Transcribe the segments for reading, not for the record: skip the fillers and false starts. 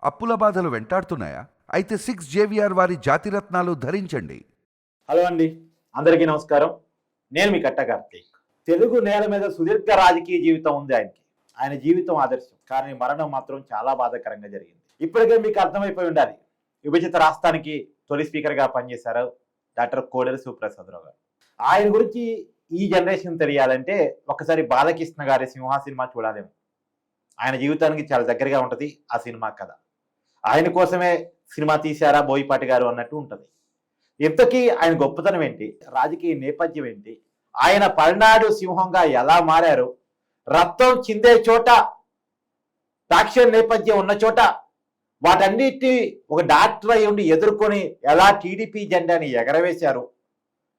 అప్పుల బాధలు వెంటాడుతున్నాయా? అయితే 6 JVR వారి జాతిరత్నాలు ధరించండి. హలో అండి, అందరికీ నమస్కారం. నేను మీ కట్ట కార్తీక్. తెలుగు నేల మీద సుదీర్ఘ రాజకీయ జీవితం ఉంది ఆయనకి. ఆయన జీవితం ఆదర్శం, కానీ మరణం మాత్రం చాలా బాధాకరంగా జరిగింది. ఇప్పటికే మీకు అర్థమైపోయి ఉండాలి. విభజిత రాష్ట్రానికి తొలి స్పీకర్గా పనిచేశారు డాక్టర్ కోడెల శివప్రసాదరావు గారు. ఆయన గురించి ఈ జనరేషన్ తెలియాలంటే ఒకసారి బాలకృష్ణ గారి సింహ సినిమా చూడాలేమో. ఆయన జీవితానికి చాలా దగ్గరగా ఉంటుంది ఆ సినిమా కథ. ఆయన కోసమే సినిమా తీశారా బోయపాటి గారు అన్నట్టు ఉంటుంది. ఇంతకీ ఆయన గొప్పతనం ఏంటి, రాజకీయ నేపథ్యం ఏంటి, ఆయన పల్నాడు సింహంగా ఎలా మారారు, రక్తం చిందే చోట ఫ్యాక్షన్ నేపథ్యం ఉన్న చోట వాటన్నిటి ఒక డాక్టర్ అయి ఉండి ఎదుర్కొని ఎలా టీడీపీ జెండాని ఎగరవేశారు,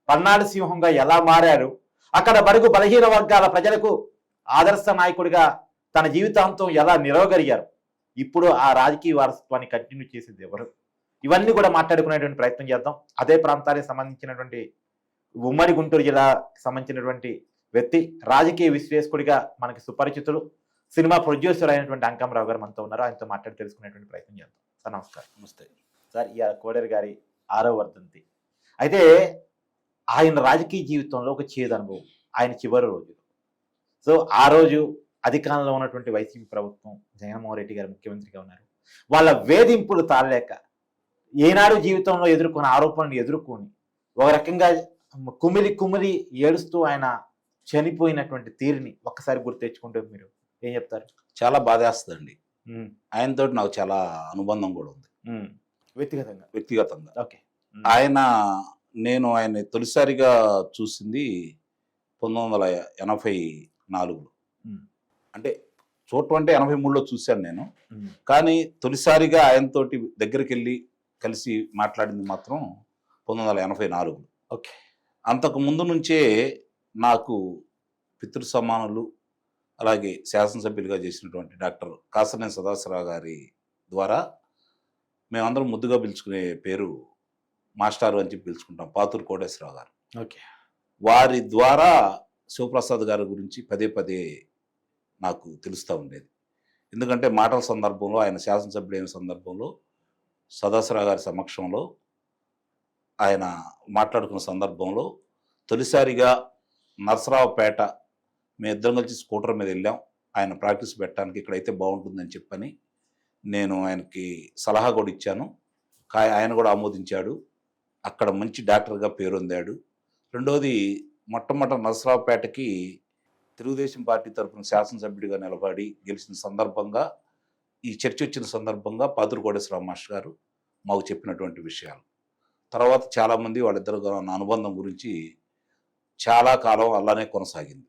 పల్నాడు సింహంగా ఎలా మారారు, అక్కడ బడుగు బలహీన వర్గాల ప్రజలకు ఆదర్శ నాయకుడిగా తన జీవితాంతం ఎలా నిలవగలిగారు, ఇప్పుడు ఆ రాజకీయ వారసత్వాన్ని కంటిన్యూ చేసేది ఎవరు, ఇవన్నీ కూడా మాట్లాడుకునేటువంటి ప్రయత్నం చేద్దాం. అదే ప్రాంతానికి సంబంధించినటువంటి ఉమ్మడి గుంటూరు జిల్లాకు సంబంధించినటువంటి వ్యక్తి, రాజకీయ విశ్లేషకుడిగా మనకి సుపరిచితులు, సినిమా ప్రొడ్యూసర్ అయినటువంటి అంకమరావు గారు మనతో ఉన్నారు. ఆయనతో మాట్లాడి తెలుసుకునేటువంటి ప్రయత్నం చేద్దాం. సార్ నమస్కారం. నమస్తే సార్, ఈ కోడేరు గారి 6వ వర్ధంతి. అయితే ఆయన రాజకీయ జీవితంలో ఒక చేదు అనుభవం ఆయన చివరి రోజు. సో ఆ రోజు అధికారంలో ఉన్నటువంటి వైసీపీ ప్రభుత్వం, జగన్మోహన్ రెడ్డి గారు ముఖ్యమంత్రిగా ఉన్నారు. వాళ్ళ వేధింపులు తాళలేక ఏనాడు జీవితంలో ఎదుర్కొన్న ఆరోపణలు ఎదుర్కొని ఒక రకంగా కుమిలి ఏడుస్తూ ఆయన చనిపోయినటువంటి తీరుని ఒక్కసారి గుర్తు తెచ్చుకుంటే మీరు ఏం చెప్తారు? చాలా బాధేస్తుందండి. ఆయనతో నాకు చాలా అనుబంధం కూడా ఉంది వ్యక్తిగతంగా. ఓకే. నేను ఆయన తొలిసారిగా చూసింది 1984లో. అంటే చూడటం అంటే 83లో చూశాను నేను. కానీ తొలిసారిగా ఆయనతోటి దగ్గరికి వెళ్ళి కలిసి మాట్లాడింది మాత్రం 1984లో. ఓకే. అంతకు ముందు నుంచే నాకు పితృ సమానులు, అలాగే శాసనసభ్యులుగా చేసినటువంటి డాక్టర్ కాసర్నేని సదాశివరావు గారి ద్వారా మేమందరం ముద్దుగా పిలుచుకునే పేరు మాస్టారు అని చెప్పి పిలుచుకుంటాం, పాతూరు కోటేశ్వరరావు గారు. ఓకే. వారి ద్వారా శివప్రసాద్ గారి గురించి పదే పదే నాకు తెలుస్తూ ఉండేది. ఎందుకంటే మాటల సందర్భంలో, ఆయన శాసనసభ్యుడైన సందర్భంలో, సదాశివరావు గారి సమక్షంలో ఆయన మాట్లాడుకున్న సందర్భంలో తొలిసారిగా నరసరావుపేట మేము ఇద్దరం కలిసి స్కూటర్ మీద వెళ్ళాం ఆయన ప్రాక్టీస్ పెట్టడానికి, ఇక్కడైతే బాగుంటుందని చెప్పని నేను ఆయనకి సలహా కూడా ఇచ్చాను. ఆయన కూడా ఆమోదించాడు. అక్కడ మంచి డాక్టర్గా పేరొందాడు. రెండోది, మొట్టమొదటి నరసరావుపేటకి తెలుగుదేశం పార్టీ తరఫున శాసనసభ్యుడిగా నిలబడి గెలిచిన సందర్భంగా, ఈ చర్చ వచ్చిన సందర్భంగా పాతూరు కోటేశ్వరరావు మాస్టర్ గారు మాకు చెప్పినటువంటి విషయాలు. తర్వాత చాలామంది వాళ్ళిద్దరు నా అనుబంధం గురించి చాలా కాలం అలానే కొనసాగింది.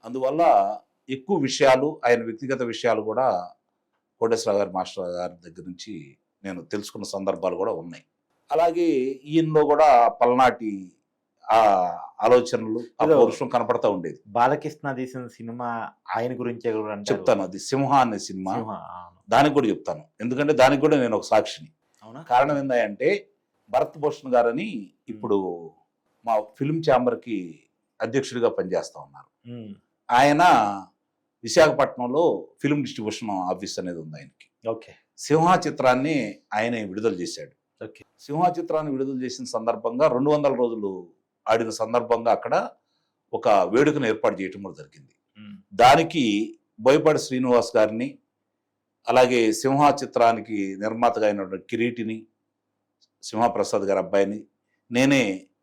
అందువల్ల ఎక్కువ విషయాలు, ఆయన వ్యక్తిగత విషయాలు కూడా కోటేశ్వరరావు గారి మాస్టర్ గారి దగ్గర నుంచి నేను తెలుసుకున్న సందర్భాలు కూడా ఉన్నాయి. అలాగే ఈయనలో కూడా పల్నాటి ఆలోచనలు, పౌరుషం కనపడతా ఉండేది. బాలకృష్ణ తీసిన సినిమా ఆయన గురించే కూడా చెప్తాను. అది సింహ అనే సినిమా, దానికి కూడా చెప్తాను. ఎందుకంటే దానికి కూడా నేను ఒక సాక్షిని. కారణం ఏంటంటే భరత్ భూషణ్ గారని ఇప్పుడు మా ఫిల్మ్ ఛాంబర్కి అధ్యక్షుడిగా పనిచేస్తూ ఉన్నారు. ఆయన విశాఖపట్నంలో ఫిల్మ్ డిస్ట్రిబ్యూషన్ ఆఫీస్ అనేది ఉంది ఆయనకి. ఓకే. సింహ చిత్రాన్ని ఆయన విడుదల చేశాడు. ఓకే. సింహ చిత్రాన్ని విడుదల చేసిన సందర్భంగా 200 రోజులు ఆడిన సందర్భంగా అక్కడ ఒక వేడుకను ఏర్పాటు చేయడం కూడా జరిగింది. దానికి బోయపాటి శ్రీనివాస్ గారిని, అలాగే సింహ చిత్రానికి నిర్మాతగా అయినటువంటి కిరీటిని, సింహప్రసాద్ గారి అబ్బాయిని,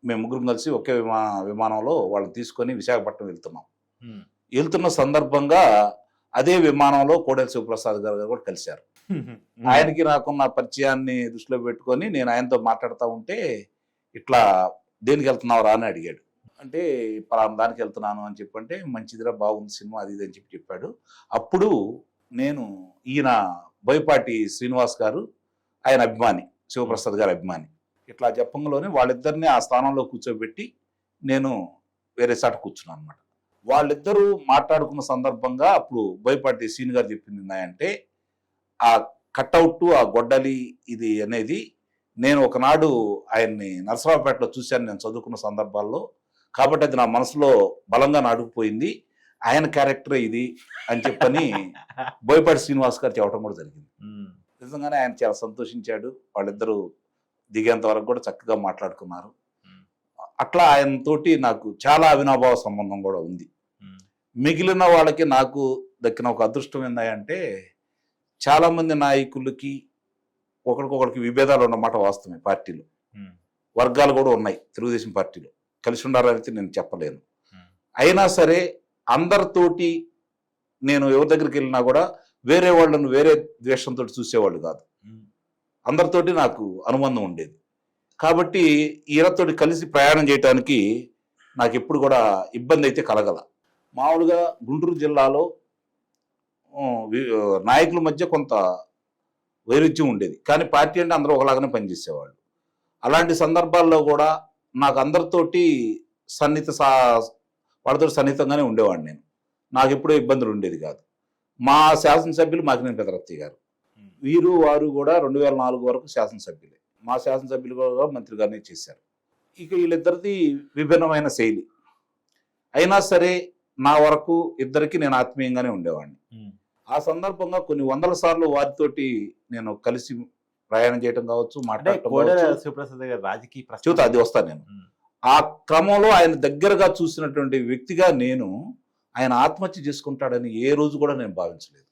మేము ముగ్గురం కలిసి ఒకే విమానంలో వాళ్ళని తీసుకొని విశాఖపట్నం వెళ్తున్నాం. వెళ్తున్న సందర్భంగా అదే విమానంలో కోడెల శివప్రసాద్ గారు కూడా కలిశారు. ఆయనకి నాకున్న పరిచయాన్ని దృష్టిలో పెట్టుకొని నేను ఆయనతో మాట్లాడుతూ ఉంటే, ఇట్లా దేనికి వెళ్తున్నావురా అని అడిగాడు. అంటే పలానా దానికి వెళ్తున్నాను అని చెప్పంటే, మంచిదిరా, బాగుంది సినిమా, అది ఇది అని చెప్పాడు. అప్పుడు నేను, ఈయన బోయపాటి శ్రీనివాస్ గారు ఆయన అభిమాని, శివప్రసాద్ గారి అభిమాని, ఇట్లా చెప్పంలోనే వాళ్ళిద్దరిని ఆ స్థానంలో కూర్చోబెట్టి నేను వేరే చాట కూర్చున్నాను అనమాట. వాళ్ళిద్దరూ మాట్లాడుకున్న సందర్భంగా అప్పుడు బోయపాటి శ్రీని గారు చెప్పింది ఏంటంటే, ఆ కట్అవుట్, ఆ గొడ్డలి ఇది అనేది నేను ఒకనాడు ఆయన్ని నరసరావుపేటలో చూశాను నేను చదువుకున్న సందర్భాల్లో, కాబట్టి అది నా మనసులో బలంగా నాటుకుపోయింది, ఆయన క్యారెక్టరే ఇది అని చెప్పని బోయపాటి శ్రీనివాస్ గారు చెప్పడం కూడా జరిగింది. నిజంగానే ఆయన చాలా సంతోషించాడు. వాళ్ళిద్దరూ దిగేంత వరకు కూడా చక్కగా మాట్లాడుకున్నారు. అట్లా ఆయనతోటి నాకు చాలా అవినాభావ సంబంధం కూడా ఉంది. మిగిలిన వాళ్ళకి నాకు దక్కిన ఒక అదృష్టం ఏందంటే, చాలామంది నాయకులకి ఒకరికొకరికి విభేదాలు ఉన్నమాట వాస్తవమే. పార్టీలో వర్గాలు కూడా ఉన్నాయి తెలుగుదేశం పార్టీలో, కలిసి ఉండాలని నేను చెప్పలేను. అయినా సరే అందరితోటి నేను ఎవరి దగ్గరికి వెళ్ళినా కూడా వేరే వాళ్ళను వేరే ద్వేషంతో చూసేవాళ్ళు కాదు. అందరితోటి నాకు అనుబంధం ఉండేది. కాబట్టి ఈయనతోటి కలిసి ప్రయాణం చేయడానికి నాకు ఎప్పుడు కూడా ఇబ్బంది అయితే కలగల. మామూలుగా గుంటూరు జిల్లాలో నాయకుల మధ్య కొంత వైరుధ్యం ఉండేది, కానీ పార్టీ అంటే అందరూ ఒకలాగానే పనిచేసేవాళ్ళు. అలాంటి సందర్భాల్లో కూడా నాకు అందరితోటి వాళ్ళతో సన్నిహితంగానే ఉండేవాడిని నేను. నాకు ఎప్పుడూ ఇబ్బందులు ఉండేది కాదు. మా శాసనసభ్యులు మాకినేని పెదరత్తి గారు, వీరు వారు కూడా 2004 వరకు శాసనసభ్యులే. మా శాసనసభ్యులు కూడా మంత్రి గారిని చేశారు. ఇక వీళ్ళిద్దరిది విభిన్నమైన శైలి అయినా సరే నా వరకు ఇద్దరికి నేను ఆత్మీయంగానే ఉండేవాడిని. ఆ సందర్భంగా కొన్ని వందల సార్లు వారితోటి నేను కలిసి ప్రయాణం చేయడం కావచ్చు, చూతా అది వస్తాను నేను. ఆ క్రమంలో ఆయన దగ్గరగా చూసినటువంటి వ్యక్తిగా నేను ఆయన ఆత్మహత్య చేసుకుంటాడని ఏ రోజు కూడా నేను భావించలేదు.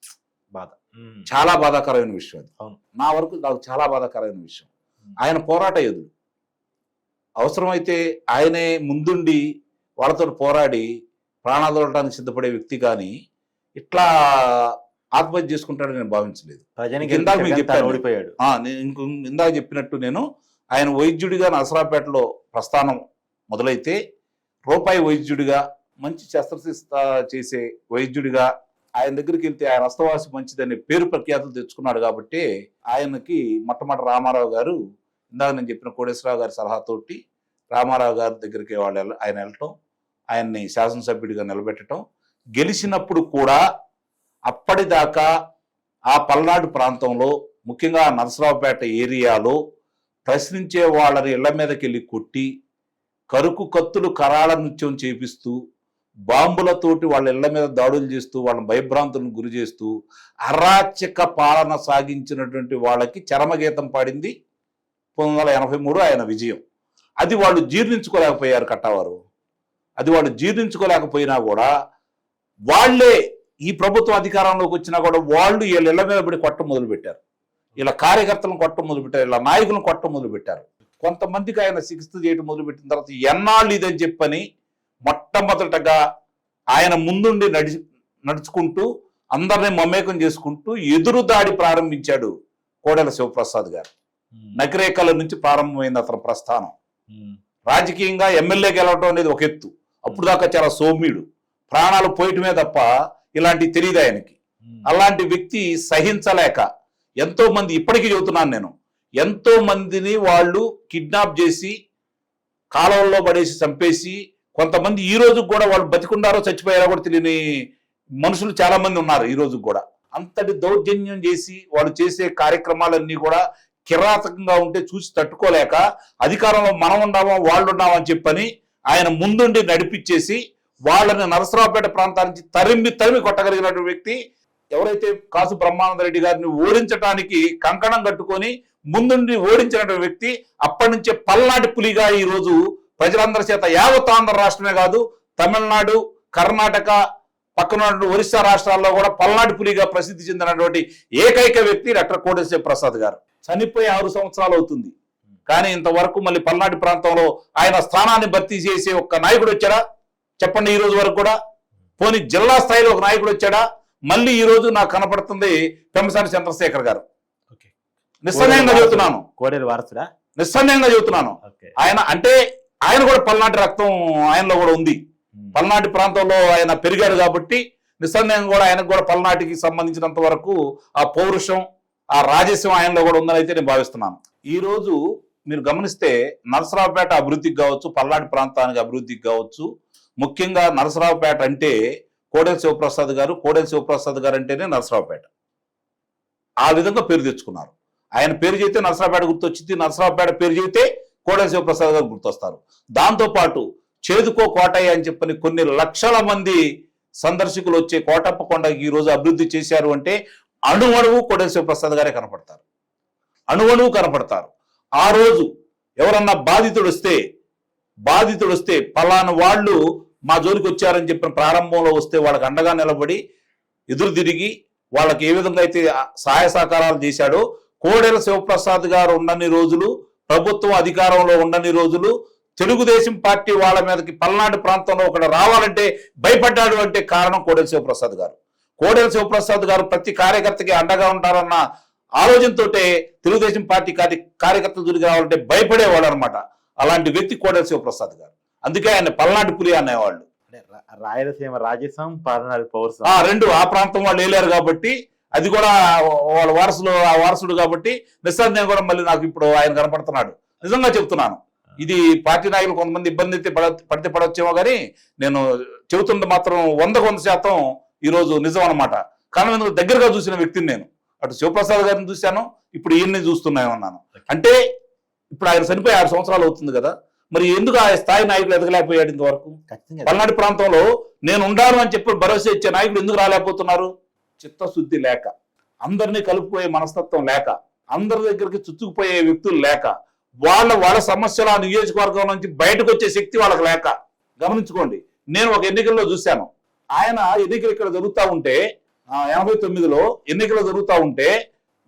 చాలా బాధాకరమైన విషయం అది. నా వరకు నాకు చాలా బాధాకరమైన విషయం. ఆయన పోరాట యోధుడు. అవసరమైతే ఆయనే ముందుండి వాళ్ళతో పోరాడి ప్రాణాలు వదలడానికి సిద్ధపడే వ్యక్తి, కానీ ఇట్లా ఆత్మహత్య చేసుకుంటాడని నేను భావించలేదు. ఇందాక మీకు చెప్పాను, ఇందాక చెప్పినట్టు నేను ఆయన వైద్యుడిగా నరసరావుపేటలో ప్రస్థానం మొదలైతే రూపాయి వైద్యుడిగా, మంచి శస్త్రచికిత్స చేసే వైద్యుడిగా ఆయన దగ్గరికి వెళ్తే ఆయన హస్తవాసి మంచిదనే పేరు ప్రఖ్యాతులు తెచ్చుకున్నాడు. కాబట్టి ఆయనకి మొట్టమొదటి రామారావు గారు, ఇందాక నేను చెప్పిన కోటేశ్వరరావు గారి సలహాతోటి రామారావు గారి దగ్గరికి ఆయన వెళ్ళటం, ఆయన్ని శాసనసభ్యుడిగా నిలబెట్టడం, గెలిచినప్పుడు కూడా అప్పటిదాకా ఆ పల్నాడు ప్రాంతంలో ముఖ్యంగా నరసరావుపేట ఏరియాలో ప్రశ్నించే వాళ్ళని ఇళ్ల మీదకి వెళ్ళి కొట్టి, కరుకు కత్తులు కరాళ నృత్యం చేపిస్తూ, బాంబులతోటి వాళ్ళ ఇళ్ల మీద దాడులు చేస్తూ, వాళ్ళని భయభ్రాంతులను గురి చేస్తూ అరాచక పాలన సాగించినటువంటి వాళ్ళకి చరమగీతం పాడింది 1983 ఆయన విజయం. అది వాళ్ళు జీర్ణించుకోలేకపోయారు కట్టవారు. అది వాళ్ళు జీర్ణించుకోలేకపోయినా కూడా వాళ్లే ఈ ప్రభుత్వం అధికారంలోకి వచ్చినా కూడా వాళ్ళు వీళ్ళ ఇళ్ల మీద పడి కొట్టం మొదలుపెట్టారు. ఇలా కార్యకర్తలను కొట్టం మొదలుపెట్టారు, ఇలా నాయకులను కొట్టం మొదలుపెట్టారు. కొంతమందికి ఆయన చికిత్స చేయడం మొదలుపెట్టిన తర్వాత ఎన్నాళ్ళు ఇదని చెప్పని మొట్టమొదటగా ఆయన ముందుండి నడుచుకుంటూ అందరినీ మమేకం చేసుకుంటూ ఎదురు దాడి ప్రారంభించాడు కోడెల శివప్రసాద్ గారు. నకిరేకల నుంచి ప్రారంభమైంది అతని ప్రస్థానం. రాజకీయంగా ఎమ్మెల్యే గెలవడం అనేది ఒక ఎత్తు. అప్పుడు దాకా చాలా సౌమ్యుడు, ప్రాణాలు పోయటమే తప్ప ఇలాంటివి తెలియదు ఆయనకి. అలాంటి వ్యక్తి సహించలేక ఎంతో మంది, ఇప్పటికీ చెబుతున్నాను నేను, ఎంతో మందిని వాళ్ళు కిడ్నాప్ చేసి కాలువల్లో పడేసి చంపేసి, కొంతమంది ఈ రోజు కూడా వాళ్ళు బతికున్నారో చచ్చిపోయారో కూడా తెలియని మనుషులు చాలా మంది ఉన్నారు ఈ రోజు కూడా. అంతటి దౌర్జన్యం చేసి వాళ్ళు చేసే కార్యక్రమాలన్నీ కూడా కిరాతకంగా ఉంటే చూసి తట్టుకోలేక అధికారంలో మనం ఉన్నామా వాళ్ళు ఉన్నామని చెప్పని ఆయన ముందుండి నడిపించేసి వాళ్ళని నరసరావుపేట ప్రాంతానికి తరిమి కొట్టగలిగినటువంటి వ్యక్తి ఎవరైతే కాసు బ్రహ్మానంద రెడ్డి గారిని ఓడించడానికి కంకణం కట్టుకొని ముందుండి ఓడించినటువంటి వ్యక్తి, అప్పటి నుంచే పల్నాటి పులిగా ఈ రోజు ప్రజలందరి చేత యావత్ ఆంధ్ర రాష్ట్రమే కాదు, తమిళనాడు, కర్ణాటక, పక్కన ఒరిస్సా రాష్ట్రాల్లో కూడా పల్నాటి పులిగా ప్రసిద్ధి చెందినటువంటి ఏకైక వ్యక్తి డాక్టర్ కోటేశ్వర ప్రసాద్ గారు. చనిపోయి 6 సంవత్సరాలు అవుతుంది, కానీ ఇంతవరకు మళ్ళీ పల్నాటి ప్రాంతంలో ఆయన స్థానాన్ని భర్తీ చేసే ఒక్క నాయకుడు వచ్చాడా చెప్పండి? ఈ రోజు వరకు కూడా పోనీ జిల్లా స్థాయిలో ఒక నాయకుడు వచ్చాడా? మళ్ళీ ఈ రోజు నాకు కనపడుతుంది పెంపసాని చంద్రశేఖర్ గారు. నిస్సందేహంగా చెబుతున్నాను, కోడేరు వారసుడా? నిస్సందేహంగా చెబుతున్నాను. ఆయన అంటే ఆయన కూడా పల్నాటి రక్తం ఆయనలో కూడా ఉంది. పల్నాటి ప్రాంతంలో ఆయన పెరిగాడు కాబట్టి నిస్సందేహంగా కూడా ఆయనకు కూడా పల్నాటికి సంబంధించినంత వరకు ఆ పౌరుషం, ఆ రాజస్యం ఆయనలో కూడా ఉందని అయితే నేను భావిస్తున్నాను. ఈ రోజు మీరు గమనిస్తే నరసరావుపేట అభివృద్ధికి కావచ్చు, పల్నాటి ప్రాంతానికి అభివృద్ధికి కావచ్చు, ముఖ్యంగా నరసరావుపేట అంటే కోడెల శివప్రసాద్ గారు అంటేనే నరసరావుపేట. ఆ విధంగా పేరు తెచ్చుకున్నారు. ఆయన పేరు చెబితే నరసరావుపేట గుర్తొచ్చింది, నరసరావుపేట పేరు చెబితే కోడెల శివప్రసాద్ గారు గుర్తొస్తారు. దాంతోపాటు చేదుకో కోటయ్య అని చెప్పని కొన్ని లక్షల మంది సందర్శకులు వచ్చే కోటప్ప కొండకి ఈ రోజు అభివృద్ధి చేశారు అంటే అణువణువు కోడెల శివప్రసాద్ గారే కనపడతారు, అణువణువు కనపడతారు. ఆ రోజు ఎవరన్నా బాధితుడు వస్తే పలానా వాళ్ళు మా జోలికి వచ్చారని చెప్పిన ప్రారంభంలో వస్తే వాళ్ళకి అండగా నిలబడి ఎదురు తిరిగి వాళ్ళకి ఏ విధంగా అయితే సహాయ సహకారాలు చేశాడో, కోడెల శివప్రసాద్ గారు ఉండని రోజులు, ప్రభుత్వం అధికారంలో ఉండని రోజులు, తెలుగుదేశం పార్టీ వాళ్ళ మీదకి పల్నాడు ప్రాంతంలో ఒకడు రావాలంటే భయపడ్డాడు అంటే కారణం కోడెల శివప్రసాద్ గారు. కోడెల శివప్రసాద్ గారు ప్రతి కార్యకర్తకి అండగా ఉంటారన్న ఆలోచనతో తెలుగుదేశం పార్టీ కార్యకర్తలు దూరికి రావాలంటే భయపడేవాడు అనమాట. అలాంటి వ్యక్తి కోడెల శివప్రసాద్ గారు. అందుకే ఆయన పల్నాడు పులి అనేవాళ్ళు. రాయలసీమ రాజసం, పల్నాడు పౌరసం రెండు ఆ ప్రాంతం వాళ్ళు వెళ్ళారు కాబట్టి, అది కూడా వాళ్ళ వారసుడు కాబట్టి నిస్సందేహం కూడా మళ్ళీ నాకు ఇప్పుడు ఆయన కనపడుతున్నాడు. నిజంగా చెప్తున్నాను, ఇది పార్టీ నాయకులు కొంతమంది ఇబ్బంది అయితే పడితే పడవచ్చేమో కానీ నేను చెబుతున్నది మాత్రం 100% ఈరోజు నిజం అనమాట. కారణం ఎందుకు దగ్గరగా చూసిన వ్యక్తిని నేను. అటు శివప్రసాద్ గారిని చూశాను, ఇప్పుడు ఈయన్ని చూస్తున్నాయన్నాను. అంటే ఇప్పుడు ఆయన చనిపోయి 6 సంవత్సరాలు అవుతుంది కదా, మరి ఎందుకు ఆ స్థాయి నాయకులు ఎదగలేకపోయాడు ఇంతవరకు? పల్నాడు ప్రాంతంలో నేను ఉండాను అని చెప్పి భరోసా ఇచ్చే నాయకులు ఎందుకు రాలేకపోతున్నారు? చిత్తశుద్ధి లేక, అందరినీ కలుపుకోయే మనస్తత్వం లేక, అందరి దగ్గరికి చుచ్చుకుపోయే వ్యక్తులు లేక, వాళ్ళ సమస్యల నియోజకవర్గం నుంచి బయటకు వచ్చే శక్తి వాళ్ళకి లేక. గమనించుకోండి, నేను ఒక ఎన్నికల్లో చూశాను. ఆయన ఎన్నికలు ఇక్కడ జరుగుతూ ఉంటే 89లో ఎన్నికలు జరుగుతూ ఉంటే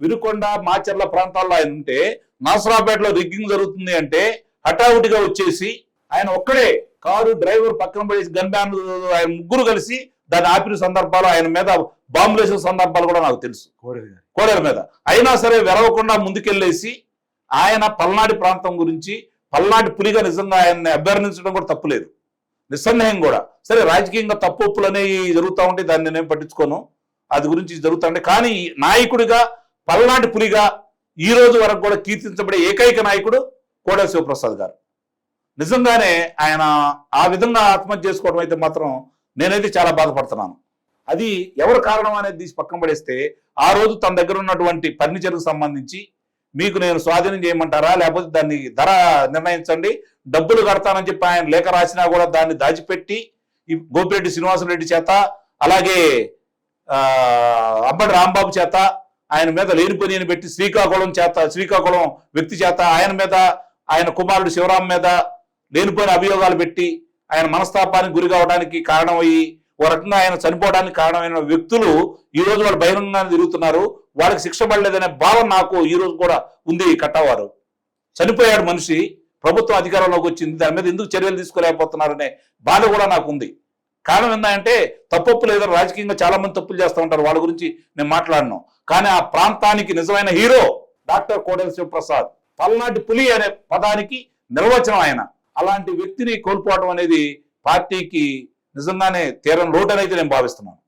వినుకొండ మాచర్ల ప్రాంతాల్లో ఆయన ఉంటే, నాసరాపేటలో రిగ్గింగ్ జరుగుతుంది అంటే హఠావుటిగా వచ్చేసి ఆయన ఒక్కడే కారు డ్రైవర్ పక్కన పడేసి గన్ బ్యాన్ ఆయన ముగ్గురు కలిసి దాన్ని ఆపిన సందర్భాలు, ఆయన మీద బాంబులు వేసిన సందర్భాలు కూడా నాకు తెలుసు కోడెల మీద. అయినా సరే వెరవకుండా ముందుకెళ్ళేసి ఆయన పల్నాడు ప్రాంతం గురించి, పల్నాడు పులిగా నిజంగా ఆయన్ని అభ్యర్థించడం కూడా తప్పులేదు, నిస్సందేహం కూడా. సరే రాజకీయంగా తప్పు ఒప్పులు అనేవి జరుగుతూ ఉంటే దాన్ని నేనేం పట్టించుకోను, అది గురించి జరుగుతూ ఉంటే. కానీ నాయకుడిగా, పల్నాడు పులిగా ఈ రోజు వరకు కూడా కీర్తించబడే ఏకైక నాయకుడు కోడెల శివప్రసాద్ గారు. నిజంగానే ఆయన ఆ విధంగా ఆత్మహత్య చేసుకోవడం అయితే మాత్రం నేనైతే చాలా బాధపడుతున్నాను. అది ఎవరు కారణం అనేది తీసి పక్కన పడేస్తే, ఆ రోజు తన దగ్గర ఉన్నటువంటి ఫర్నిచర్కి సంబంధించి మీకు నేను స్వాధీనం చేయమంటారా, లేకపోతే దాన్ని ధర నిర్ణయించండి, డబ్బులు కడతానని చెప్పి ఆయన లేఖ రాసినా కూడా దాన్ని దాచిపెట్టి ఈ గోపిరెడ్డి శ్రీనివాసరెడ్డి చేత, అలాగే అంబటి రాంబాబు చేత ఆయన మీద లేనిపోని పెట్టి శ్రీకాకుళం వ్యక్తి చేత ఆయన మీద, ఆయన కుమారుడు శివరాం మీద లేనిపోయిన అభియోగాలు పెట్టి ఆయన మనస్తాపానికి గురి కావడానికి కారణమయ్యి, ఓ రకంగా ఆయన చనిపోవడానికి కారణమైన వ్యక్తులు ఈ రోజు వాళ్ళు బహిరంగంగా తిరుగుతున్నారు. వాళ్ళకి శిక్ష పడలేదనే భావం నాకు ఈ రోజు కూడా ఉంది. కట్టవారు చనిపోయాడు మనిషి, ప్రభుత్వం అధికారంలోకి వచ్చింది, దాని మీద ఎందుకు చర్యలు తీసుకోలేకపోతున్నారనే బాధ కూడా నాకు ఉంది. కారణం ఏంటంటే తప్పొప్పు లేదా, రాజకీయంగా చాలా మంది తప్పులు చేస్తూ ఉంటారు, వాళ్ళ గురించి నేను మాట్లాడను. కానీ ఆ ప్రాంతానికి నిజమైన హీరో డాక్టర్ కోడెల శివప్రసాద్, పల్నాటి పులి అనే పదానికి నిర్వచనం ఆయన. అలాంటి వ్యక్తిని కోల్పోవడం అనేది పార్టీకి నిజంగానే తీరని లోటు అనేది నేను భావిస్తున్నాను.